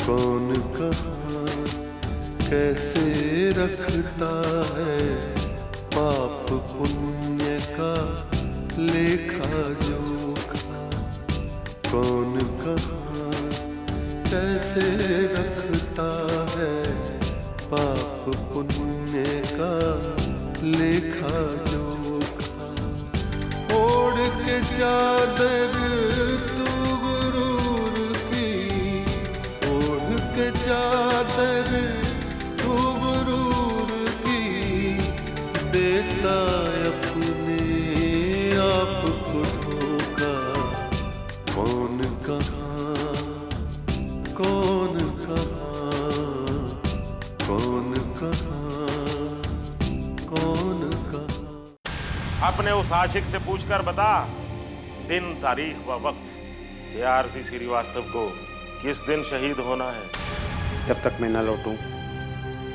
कौन कहाँ कैसे रखता है पाप पुण्य का लेखा जोखा। कौन कहाँ कैसे रखता है पाप पुण्य का लेखा जोखा। ओढ़ के चादर तू गुरूर की, ओढ़ के चादर तू गुरूर की, देता अपने आप को धोखा। कौन कहाँ कौन कहाँ कौन कहाँ कौन कहाँ। अपने उस आशिक से पूछकर बता दिन तारीख व वक्त आरसी श्रीवास्तव को किस दिन शहीद होना है। जब तक मैं न लौटूं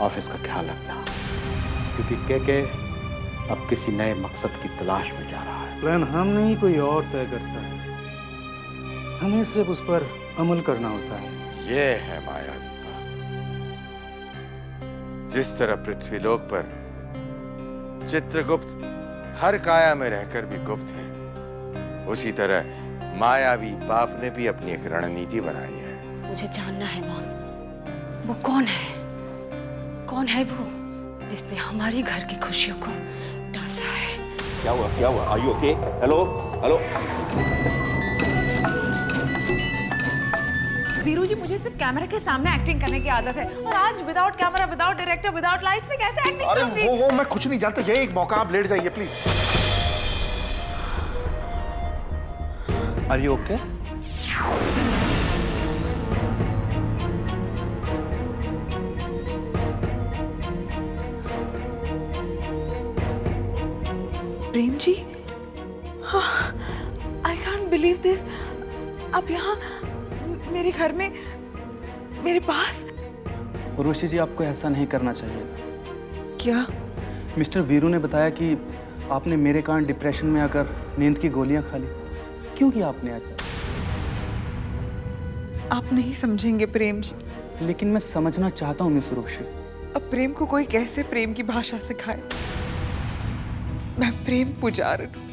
ऑफिस का ख्याल रखना, क्योंकि के अब किसी नए मकसद की तलाश में जा रहा है। प्लान हम नहीं कोई और तय करता है, हमें सिर्फ उस पर अमल करना होता है। ये है मायावी बात। जिस तरह पृथ्वीलोक पर चित्रगुप्त हर काया में रहकर भी गुप्त है, उसी तरह मायावी बाप ने भी अपनी एक रणनीति बनाई है। मुझे जानना है मॉम, वो कौन है? कौन है वो जिसने हमारी घर की खुशियों को डांसा है? क्या हुआ? क्या हुआ? Are you okay? Hello hello. Veeru ji, मुझे सिर्फ कैमरा के सामने एक्टिंग करने की आदत है, और आज without camera, without director, without lights में कैसे एक्टिंग करूंगी? अरे वो मैं कुछ नहीं जानता, ये एक मौका, आप लेट जाइए please. Are you okay? Prem ji, I can't believe this. आप यहाँ मेरे घर में, मेरे पास। उर्वशी जी, आपको ऐसा नहीं करना चाहिए था। क्या? मिस्टर वीरू ने बताया कि आपने मेरे कारण डिप्रेशन में आकर नींद की गोलियां खा ली। क्यों किया आपने ऐसा? आप नहीं समझेंगे प्रेम जी। लेकिन मैं समझना चाहता हूँ मिस उर्वशी। अब प्रेम को कोई कैसे प्रेम की भाषा सिखाए? मैं प्रेम पुजारी हूँ।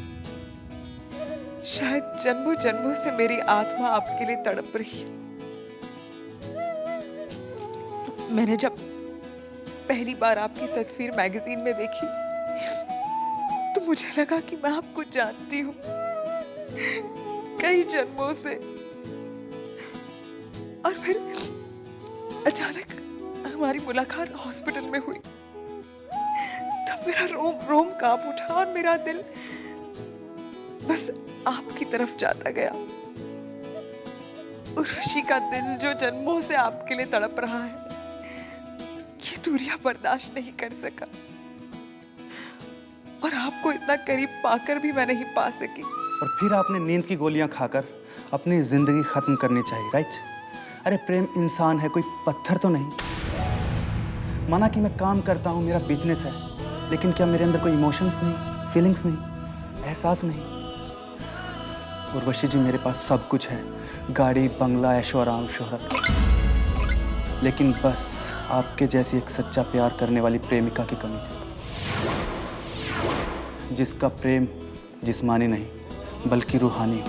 शायद जन्मों जन्मों से मेरी आत्मा आपके लिए तड़प रही है। मैंने जब पहली बार आपकी तस्वीर मैगजीन में देखी तो मुझे लगा कि मैं आपको जानती हूँ कई जन्मों से। और फिर अचानक हमारी मुलाकात हॉस्पिटल में हुई। तब मेरा रोम रोम कांप उठा और मेरा दिल बस आपकी तरफ जाता गया। उर्वशी का दिल जो जन्मों से आपके लिए तड़प रहा है, ये दूरियां बर्दाश्त नहीं कर सका, और आपको इतना करीब पाकर भी मैं नहीं पा सकी। और फिर आपने नींद की गोलियां खाकर अपनी जिंदगी खत्म करनी चाहिए, राइट? अरे प्रेम इंसान है, कोई पत्थर तो नहीं। माना कि मैं काम करता हूँ, मेरा बिजनेस है, लेकिन क्या मेरे अंदर कोई इमोशंस नहीं, फीलिंग्स नहीं, एहसास नहीं? उर्वशी जी, मेरे पास सब कुछ है, गाड़ी, बंगला, ऐशो आराम, शोहरत, लेकिन बस आपके जैसी एक सच्चा प्यार करने वाली प्रेमिका की कमी थी, जिसका प्रेम जिस्मानी नहीं बल्कि रूहानी हो।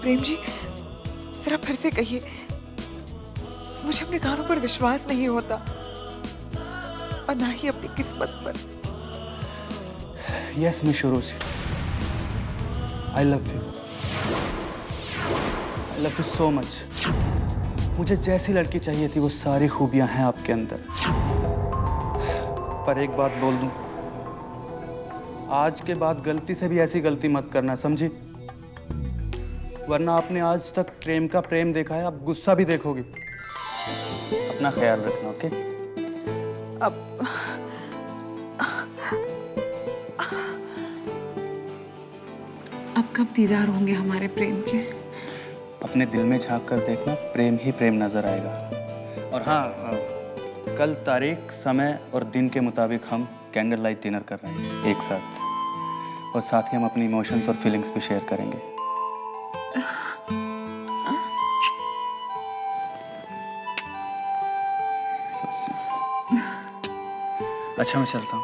प्रेम जी, जरा फिर से कहिए। मुझे अपने कानों पर विश्वास नहीं होता, और ना ही अपनी किस्मत पर। Yes miss Urvashi, I love you, I love you so much. मुझे जैसी लड़की चाहिए थी वो सारी खूबियां हैं आपके अंदर। पर एक बात बोल दूं, आज के बाद गलती से भी ऐसी गलती मत करना, समझी? वरना आपने आज तक प्रेम का प्रेम देखा है, अब गुस्सा भी देखोगी। अपना ख्याल रखना, ओके? अब कब दीदार होंगे हमारे प्रेम के? अपने दिल में झांक कर देखना, प्रेम ही प्रेम नजर आएगा। और हाँ, कल तारीख, समय और दिन के मुताबिक हम कैंडल लाइट डिनर कर रहे हैं एक साथ, और साथ ही हम अपनी इमोशंस और फीलिंग्स भी शेयर करेंगे। अच्छा मैं चलता हूँ।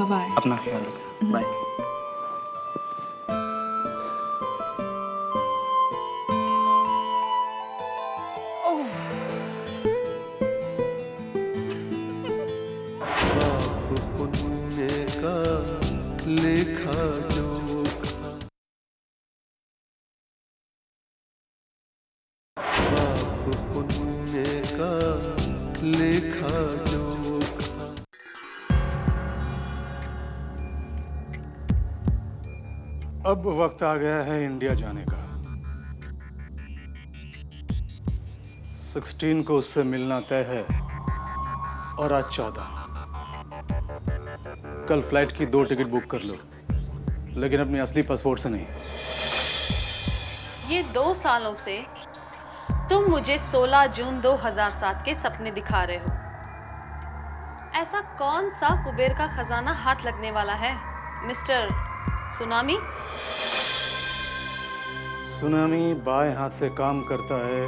बाय। अपना ख्याल रखना। बाय। पाप पुण्य का लेखा जोखा, पाप पुण्य का लेखा जोखा। अब वक्त आ गया है इंडिया जाने का। 16 को उससे मिलना तय है और आज 14। कल फ्लाइट की 2 टिकट बुक कर लो, लेकिन अपनी असली पासपोर्ट से नहीं। ये 2 सालों से तुम मुझे 16 जून 2007 के सपने दिखा रहे हो। ऐसा कौन सा कुबेर का खजाना हाथ लगने वाला है मिस्टर सुनामी? सुनामी बाएं हाथ से काम करता है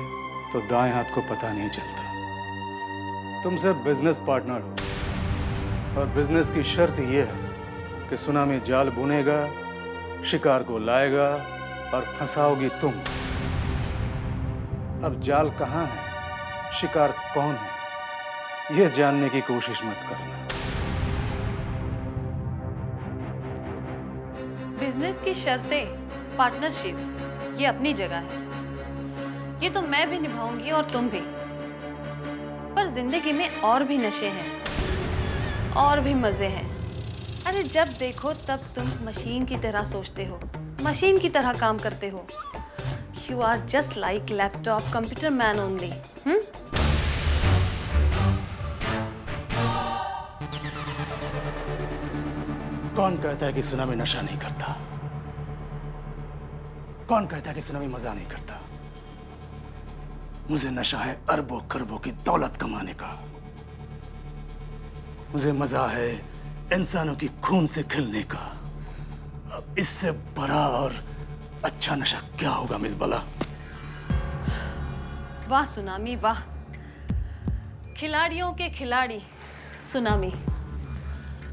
तो दाएं हाथ को पता नहीं चलता। तुम सिर्फ बिजनेस पार्टनर हो और बिजनेस की शर्त यह है कि सुनामी जाल बुनेगा, शिकार को लाएगा और फंसाओगी तुम। अब जाल कहाँ है, शिकार कौन है, यह जानने की कोशिश मत करना। बिजनेस की शर्तें, पार्टनरशिप, ये अपनी जगह है। ये तो मैं भी निभाऊंगी और तुम भी। पर जिंदगी में और भी नशे हैं और भी मजे हैं। अरे जब देखो तब तुम मशीन की तरह सोचते हो, मशीन की तरह काम करते हो। You are just like laptop computer man only. कौन कहता है कि सुनामी नशा नहीं करता? कौन कहता है कि सुनामी मजा नहीं करता? मुझे नशा है अरबों खरबों की दौलत कमाने का। मुझे मजा है इंसानों की खून से खिलने का। अब इससे बड़ा और अच्छा नशा क्या होगा मिस बला? वाह सुनामी वाह, खिलाड़ियों के खिलाड़ी सुनामी।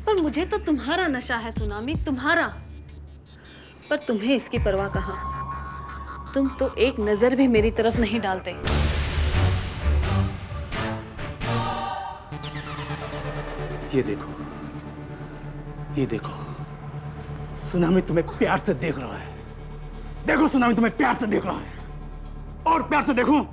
पर मुझे तो तुम्हारा नशा है सुनामी, तुम्हारा। पर तुम्हें इसकी परवाह कहाँ? तुम तो एक नजर भी मेरी तरफ नहीं डालते। ये देखो, ये देखो, सुनामी तुम्हें प्यार से देख रहा है। देखो सुनामी तुम्हें प्यार से देख रहा है। और प्यार से देखो।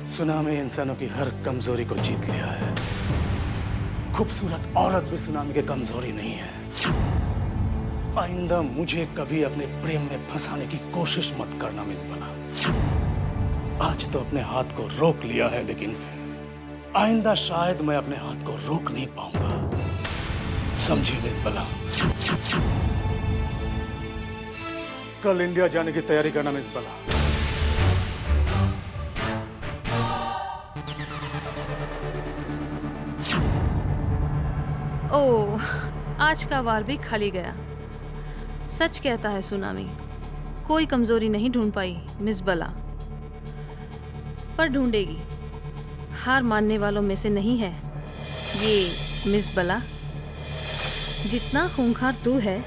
सुनामी इंसानों की हर कमजोरी को जीत लिया है। खूबसूरत औरत भी सुनामी की कमजोरी नहीं है। आइंदा मुझे कभी अपने प्रेम में फंसाने की कोशिश मत करना मिस बला। आज तो अपने हाथ को रोक लिया है, लेकिन आइंदा शायद मैं अपने हाथ को रोक नहीं पाऊंगा। समझिए मिस बला। कल इंडिया जाने की तैयारी करना मिस बला। ओह, आज का वार भी खाली गया। सच कहता है सुनामी, कोई कमजोरी नहीं ढूंढ पाई मिस बला, पर ढूंढेगी। हार मानने वालों में से नहीं है ये मिस बला। जितना खूंखार तू है,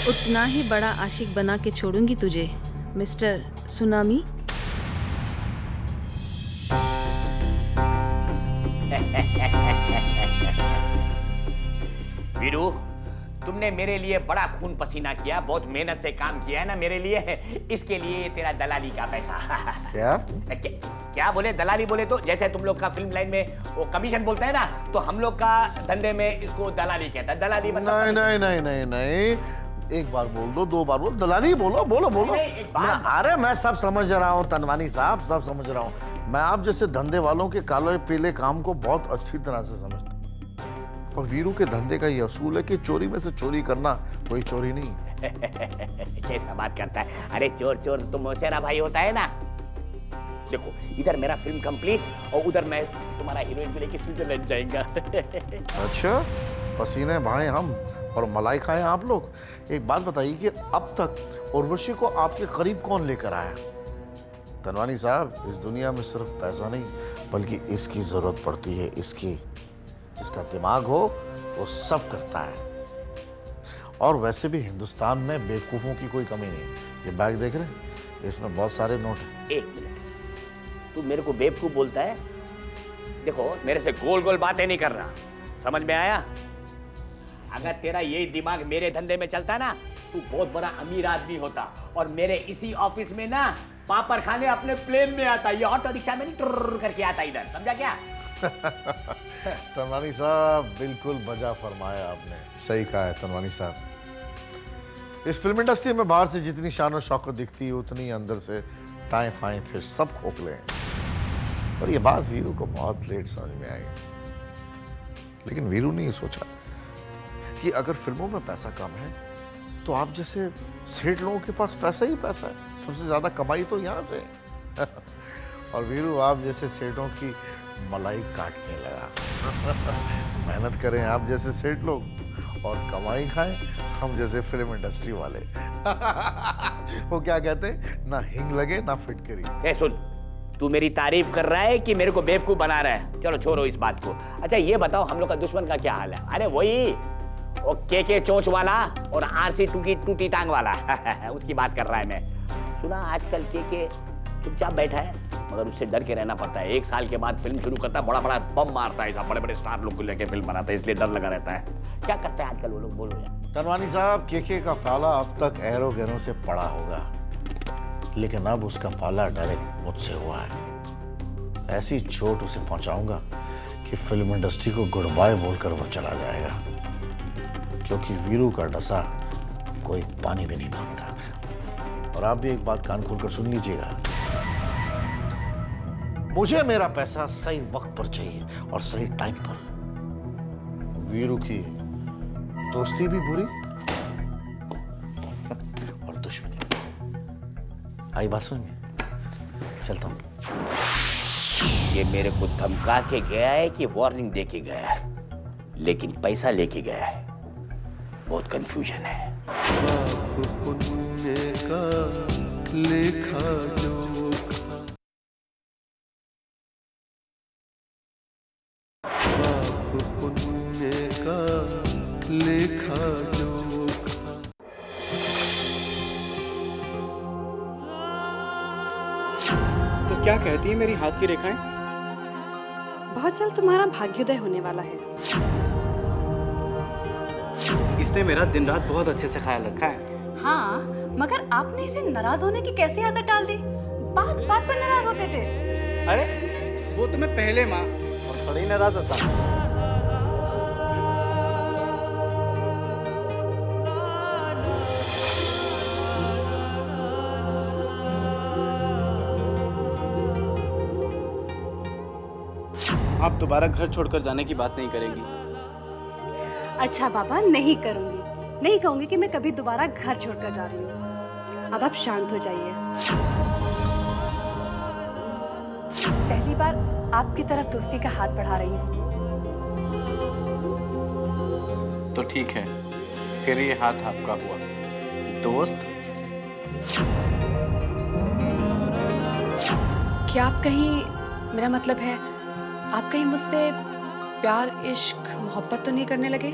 उतना ही बड़ा आशिक बना के छोड़ूंगी तुझे मिस्टर सुनामी। वीरू, तुमने मेरे लिए बड़ा खून पसीना किया, बहुत मेहनत से काम किया है ना मेरे लिए। इसके लिए तेरा दलाली का पैसा। क्या बोले दलाली? बोले तो जैसे तुम लोग का फिल्म लाइन में वो कमीशन बोलता है ना, तो हम लोग का धंधे में इसको दलाली कहता है। दलाली मतलब नहीं नहीं नहीं नहीं नहीं, एक बार बोल दो, 2 बार बोलो, दलाली बोलो, बोलो बोलो। अरे मैं सब समझ रहा हूँ तनवानी साहब, सब समझ रहा हूँ। मैं आप जैसे धंधे वालों के काले पीले काम को बहुत अच्छी तरह से समझता हूँ। और वीरू के धंधे का ये असूल है कि चोरी में से चोरी करना कोई चोरी नहीं। कैसा बात करता है? अरे चोर चोर तो मौसेरा भाई होता है ना। देखो, इधर मेरा फिल्म कंप्लीट और उधर मैं तुम्हारा हीरोइन को लेके स्विट्जरलैंड जाएगा। अच्छा, पसीने भाई हम और मलाई खाएं आप लोग। एक बात बताइए कि अब तक उर्वशी को आपके करीब कौन लेकर आया? तनवानी साहब, इस दुनिया में सिर्फ पैसा नहीं बल्कि इसकी जरूरत पड़ती है, इसकी। जिसका दिमाग हो वो सब करता है। और वैसे भी हिंदुस्तान में बेवकूफों की कोई कमी नहीं। ये बैग देख रहे हैं, इसमें बहुत सारे नोट हैं। एक मिनट, तू मेरे को बेवकूफ बोलता है? देखो, मेरे से गोल गोल बातें नहीं कर रहा, समझ में आया? अगर तेरा यही दिमाग मेरे धंधे में चलता ना, तू बहुत बड़ा अमीर आदमी होता और मेरे इसी ऑफिस में ना पापड़ खाने अपने प्लेन में आता, ये ऑटो रिक्शा में नहीं टुर्र करके आता इधर, समझा क्या? तनवानी साहब, बिल्कुल बजा फरमाया आपने, सही कहा है तनवानी साहब। इस फिल्म इंडस्ट्री में बाहर से जितनी शान और शौकत दिखती है उतनी अंदर से टाइम फाइन फिर सब खोखले हैं। और ये बात वीरू को बहुत लेट समझ में आई, लेकिन वीरू ने ये सोचा कि अगर फिल्मों में पैसा कम है तो आप जैसे सेठ लोगों के पास पैसा ही पैसा है, सबसे ज्यादा कमाई तो यहाँ से है। और वीरू आप जैसे सेठों की मलाई काटने लगा। मेहनत करें आप जैसे सेठ लोग और कमाई खाएं हम जैसे फिल्म इंडस्ट्री वाले। वो क्या कहते हैं, ना हिंग लगे ना फिटकरी। सुन, तू मेरी तारीफ कर रहा है कि मेरे को बेवकूफ बना रहा है? चलो छोड़ो इस बात को। अच्छा ये बताओ, हम लोग का दुश्मन का क्या हाल है? अरे वही वो के चोंच वाला और आरसी टूटी टांग वाला। उसकी बात कर रहा है मैं। सुना आजकल के चुपचाप बैठा है, मगर उससे डर के रहना पड़ता है। 1 साल के बाद फिल्म शुरू करता है, बड़ा बड़ा बम मारता है, बड़े बड़े स्टार लोग को लेके फिल्म बनाता है, इसलिए डर लगा रहता है। क्या करता है आजकल वो लोग, बोलो यार। तनवानी साहब, के का पाला अब तक एरो गैरों से पड़ा होगा, लेकिन अब उसका पाला डायरेक्ट मुझसे हुआ है। ऐसी चोट उसे पहुंचाऊंगा कि फिल्म इंडस्ट्री को गुड बाय बोलकर वो चला जाएगा, क्योंकि वीरू का डसा कोई पानी भी नहीं मांगता। और आप भी एक बात कान खोलकर सुन लीजिएगा, मुझे मेरा पैसा सही वक्त पर चाहिए और सही टाइम पर। वीरू की दोस्ती भी बुरी और दुश्मनी। आई बात समझ में? चलता हूं। ये मेरे को धमका के गया है कि वार्निंग दे के गया है, लेकिन पैसा लेके गया है। बहुत कंफ्यूजन है। पाप पुण्य का लेखा जोखा, पाप पुण्य का लेखा जोखा। तो क्या कहती है मेरी हाथ की रेखाएं? बहुत जल्द तुम्हारा भाग्योदय होने वाला है। इसने मेरा दिन रात बहुत अच्छे से ख्याल रखा है। हाँ, मगर आपने इसे नाराज होने की कैसी आदत डाल दी? बात बात पर नाराज होते थे। अरे वो तो मैं पहले माँ और थोड़ी नाराज होता। आप दोबारा घर छोड़कर जाने की बात नहीं करेंगी? अच्छा बाबा, नहीं करूंगी। नहीं कहूंगी कि मैं कभी दोबारा घर छोड़कर जा रही हूँ। अब आप शांत हो जाइए। पहली बार आपकी तरफ दोस्ती का हाथ बढ़ा रही हूँ। तो ठीक है, फिर ये हाथ आपका हुआ। दोस्त? क्या आप कहीं, मेरा मतलब है, आप कहीं मुझसे प्यार, इश्क, मोहब्बत तो नहीं करने लगे?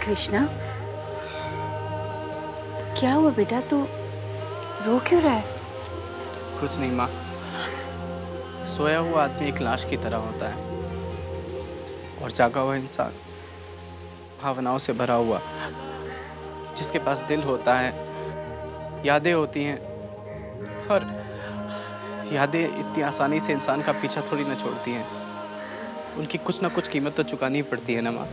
कृष्णा, क्या हुआ बेटा, तू रो क्यों रहा है? कुछ नहीं माँ, सोया हुआ आदमी एक लाश की तरह होता है और जागा हुआ इंसान भावनाओं से भरा हुआ, जिसके पास दिल होता है, यादें होती हैं, और यादें इतनी आसानी से इंसान का पीछा थोड़ी ना छोड़ती हैं। उनकी कुछ ना कुछ कीमत तो चुकानी पड़ती है ना माँ।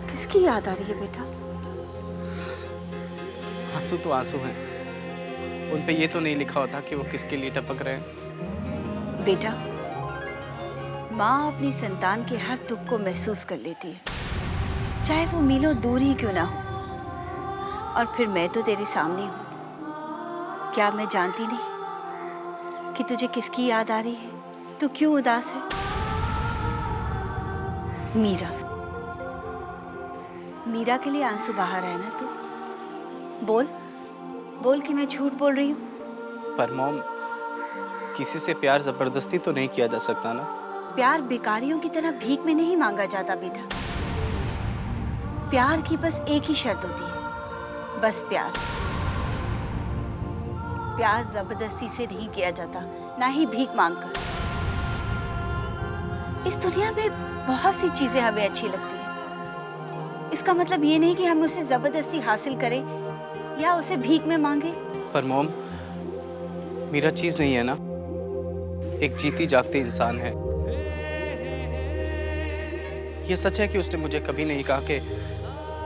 किसकी याद आ रही है बेटा? आंसू तो आंसू हैं, उन पे ये तो नहीं लिखा होता कि वो किसके लिए टपक रहे हैं। बेटा, माँ अपनी संतान के हर दुख को महसूस कर लेती है, चाहे वो मीलों दूर ही क्यों ना हो। और फिर मैं तो तेरे सामने हूँ। क्या मैं जानती नहीं कि तुझे किसकी याद आ रही है? तू क्यों उदास है? मीरा, मीरा के लिए आंसू बहा रहा है ना तू? बोल बोल कि मैं झूठ बोल रही हूँ। पर मॉम, किसी से प्यार जबरदस्ती तो नहीं किया जा सकता ना? प्यार भिखारियों की तरह भीख में नहीं मांगा जाता बेटा। प्यार की बस एक ही शर्त होती है, बस प्यार। प्यार जबरदस्ती से नहीं किया जाता, ना ही भीख मांगकर। इस दुनिया में बहुत सी चीजें हमें अच्छी लगती हैं। इसका मतलब ये नहीं कि हम उसे जबरदस्ती हासिल करें या उसे भीख में मांगे। पर मॉम, मीरा चीज नहीं है ना, एक जीती जागती इंसान है। ये सच है कि उसने मुझे कभी नहीं कहा कि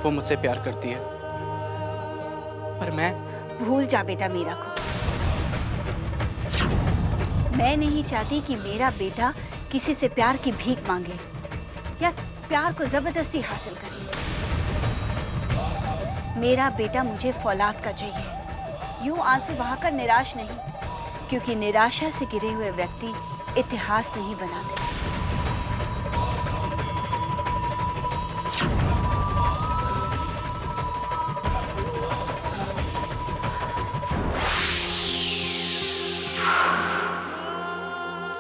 वो मुझसे प्यार करती है, पर मैं... भूल जा बेटा मीरा को। मैं नहीं चाहती कि मेरा बेटा किसी से प्यार की भीख मांगे या प्यार को जबरदस्ती हासिल करे। मेरा बेटा मुझे फौलाद का चाहिए, यूं आंसू बहाकर निराश नहीं, क्योंकि निराशा से गिरे हुए व्यक्ति इतिहास नहीं बनाते।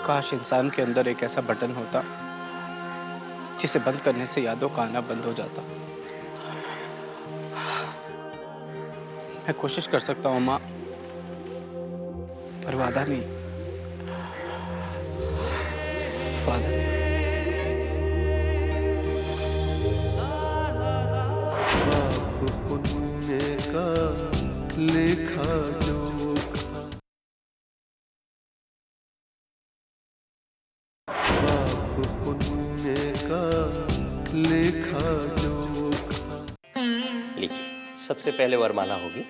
काश इंसान के अंदर एक ऐसा बटन होता जिसे बंद करने से यादों का आना बंद हो जाता। मैं कोशिश कर सकता हूँ माँ, पर वादा नहीं, वादा नहीं। पाप पुण्य का लेखा जोखा, पाप पुण्य का लेखा जोखा। लीजिए, सबसे पहले वरमाला होगी,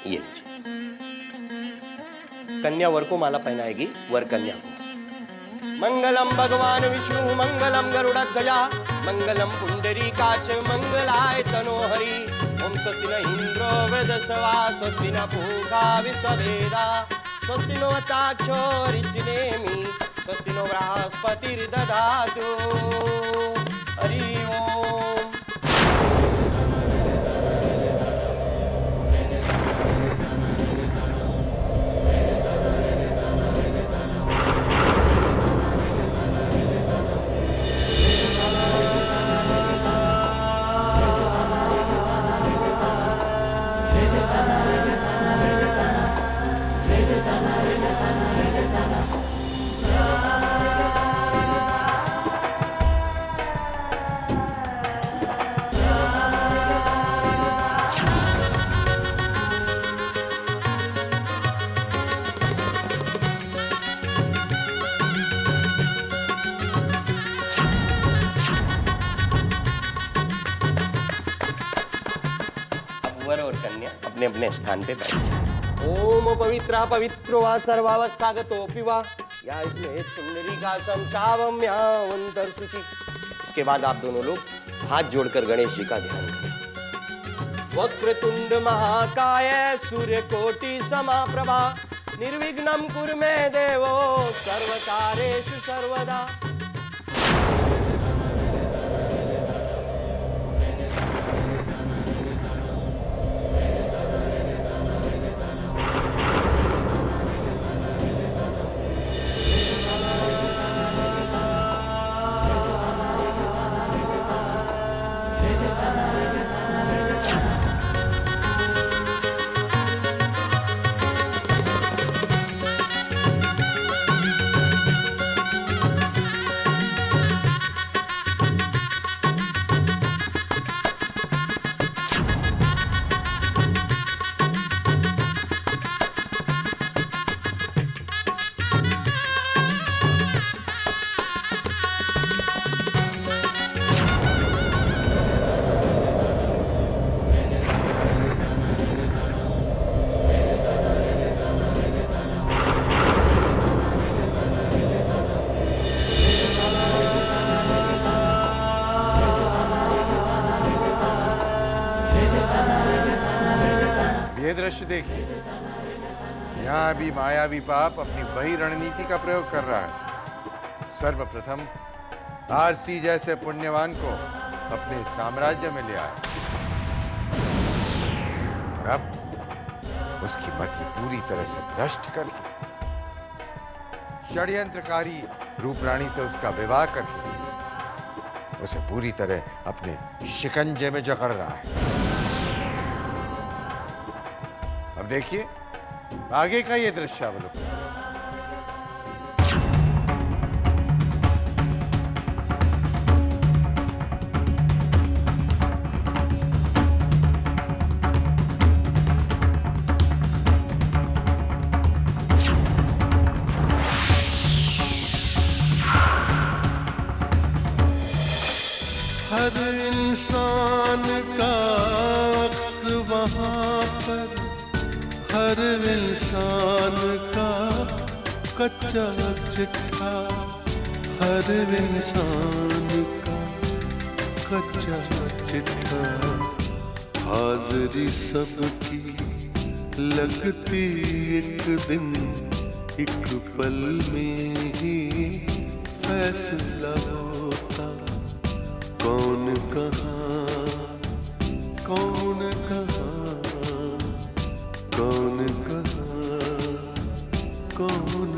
ये लीजिए। कन्या वर को माला पहनाएगी, वर कन्या को। मंगलम भगवान विष्णु, मंगलम गरुड़ध्वजा, मंगलम पुंडरीकाक्ष, मंगलाय तनोहरि। ओम स्वस्ति न इंद्रो वृद्धस्वा, स्वस्ति न पूषा विश्ववेदा, स्वस्ति नो वत्साक्षो रिष्टिनेमि, स्वस्ति नो बृहस्पतिर्दधातु। हरि ओम। वर और कन्या अपने अपने स्थान पे बैठ जाए। ओम पवित्रा पवित्रो वा सर्वावस्थागतोऽपि वा या इसमें पुंडरीका संसावम्यावंतर सुखी। इसके बाद आप दोनों लोग हाथ जोड़कर गणेश जी का ध्यान करें। वक्रतुंड महाकाय सूर्यकोटि समाप्रभा, निर्विघ्नं कुरु मे देवो सर्वकार्येषु सर्वदा। दृश्य देखिए। यहाँ भी मायावी पाप अपनी वही रणनीति का प्रयोग कर रहा है। सर्वप्रथम आरसी जैसे पुण्यवान को अपने साम्राज्य में ले आया और अब उसकी मति पूरी तरह से भ्रष्ट करके षड्यंत्रकारी रूप रानी से उसका विवाह करके उसे पूरी तरह अपने शिकंजे में जकड़ रहा है। अब देखिए आगे का ये दृश्यावलोकन। हर इंसान का अक्स वहाँ पर, हर इंसान का कच्चा चिट्ठा, हर इंसान का कच्चा चिट्ठा। हाजिरी सबकी लगती एक दिन, एक पल में ही फैसला होता। कौन कहाँ, कौन कहाँ, कौन कहाँ, कौन